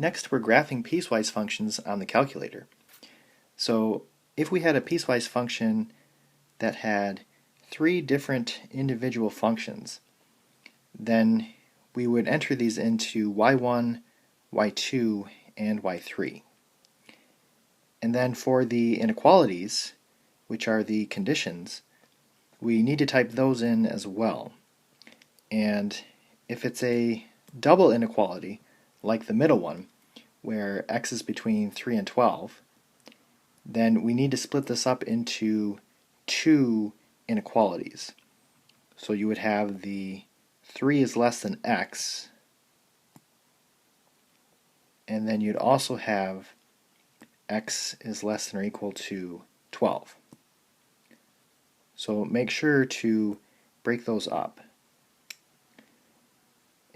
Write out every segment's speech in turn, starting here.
Next, we're graphing piecewise functions on the calculator. So if we had a piecewise function that had three different individual functions, then we would enter these into y1, y2, and y3. And then for the inequalities, which are the conditions, we need to type those in as well. And if it's a double inequality, like the middle one, where x is between 3 and 12, then we need to split this up into two inequalities. So you would have the 3 is less than x, and then you'd also have x is less than or equal to 12. So make sure to break those up.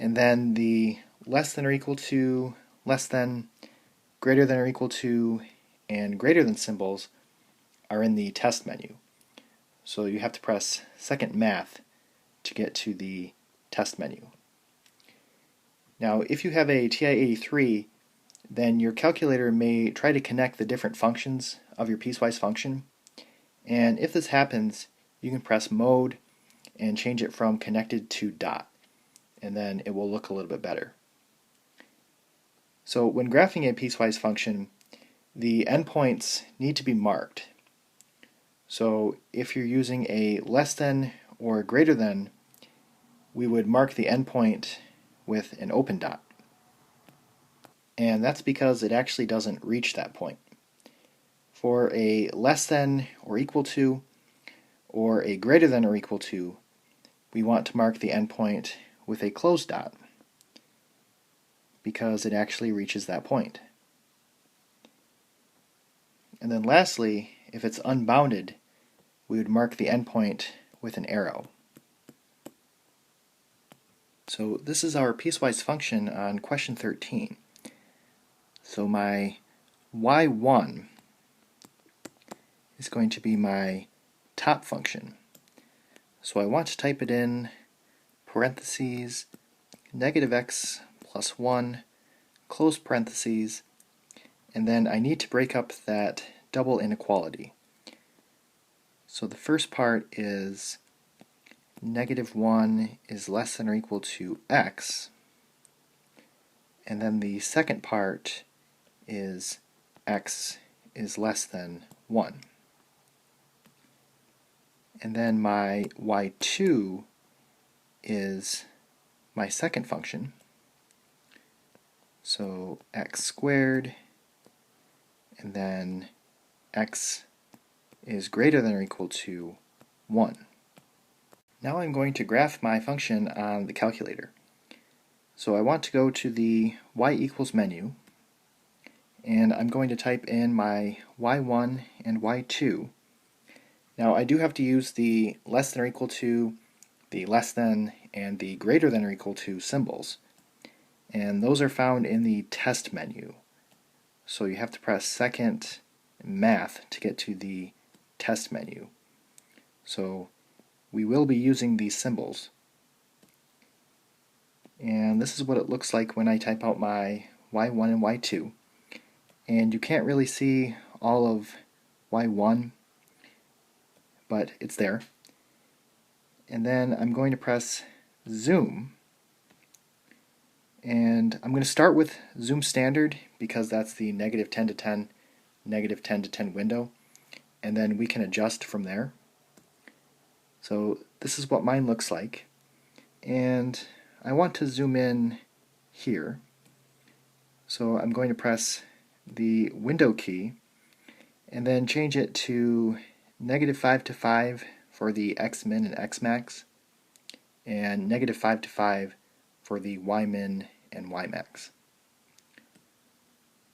And then the less than or equal to, less than, greater than or equal to, and greater than symbols are in the test menu. So you have to press second math to get to the test menu. Now if you have a TI-83, then your calculator may try to connect the different functions of your piecewise function, and if this happens, you can press mode and change it from connected to dot, and then it will look a little bit better. So when graphing a piecewise function, the endpoints need to be marked. So if you're using a less than or greater than, we would mark the endpoint with an open dot. And that's because it actually doesn't reach that point. For a less than or equal to, or a greater than or equal to, we want to mark the endpoint with a closed dot, because it actually reaches that point. And then lastly, if it's unbounded, we would mark the endpoint with an arrow. So this is our piecewise function on question 13. So my y1 is going to be my top function. So I want to type it in parentheses negative x plus 1 close parentheses, and then I need to break up that double inequality. So the first part is negative 1 is less than or equal to x, and then the second part is x is less than 1. And then my y2 is my second function, so x squared, and then x is greater than or equal to 1. Now I'm going to graph my function on the calculator. So I want to go to the y equals menu, and I'm going to type in my y1 and y2. Now I do have to use the less than or equal to, the less than, and the greater than or equal to symbols, and those are found in the test menu. So you have to press second math to get to the test menu. So we will be using these symbols, and this is what it looks like when I type out my y1 and y2, and you can't really see all of y1, but it's there. And then I'm going to press zoom, and I'm going to start with zoom standard because that's the negative 10 to 10, negative 10 to 10 window, and then we can adjust from there. So this is what mine looks like, and I want to zoom in here, so I'm going to press the window key and then change it to negative 5 to 5 for the x min and x max, and negative 5 to 5 for the y min and y max.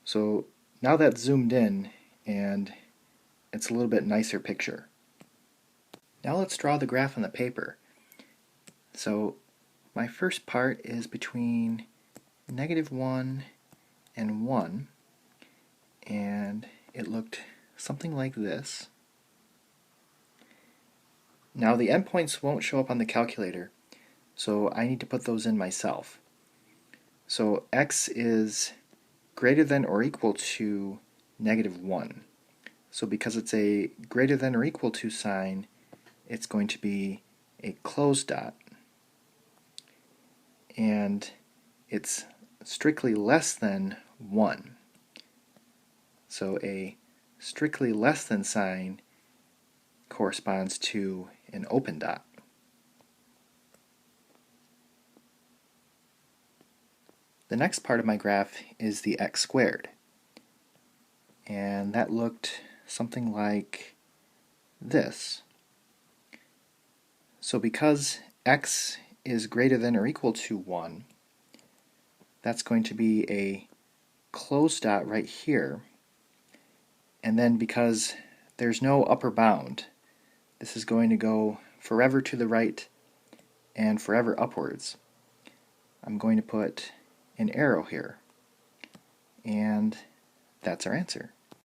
So now that's zoomed in and it's a little bit nicer picture. Now let's draw the graph on the paper. So my first part is between negative 1 and 1, and it looked something like this. Now the endpoints won't show up on the calculator, so I need to put those in myself. So x is greater than or equal to -1. So because it's a greater than or equal to sign, it's going to be a closed dot. And it's strictly less than 1. So a strictly less than sign corresponds to an open dot. The next part of my graph is the x squared. And that looked something like this. So because x is greater than or equal to 1, that's going to be a closed dot right here. And then because there's no upper bound, this is going to go forever to the right and forever upwards. I'm going to put an arrow here. And that's our answer.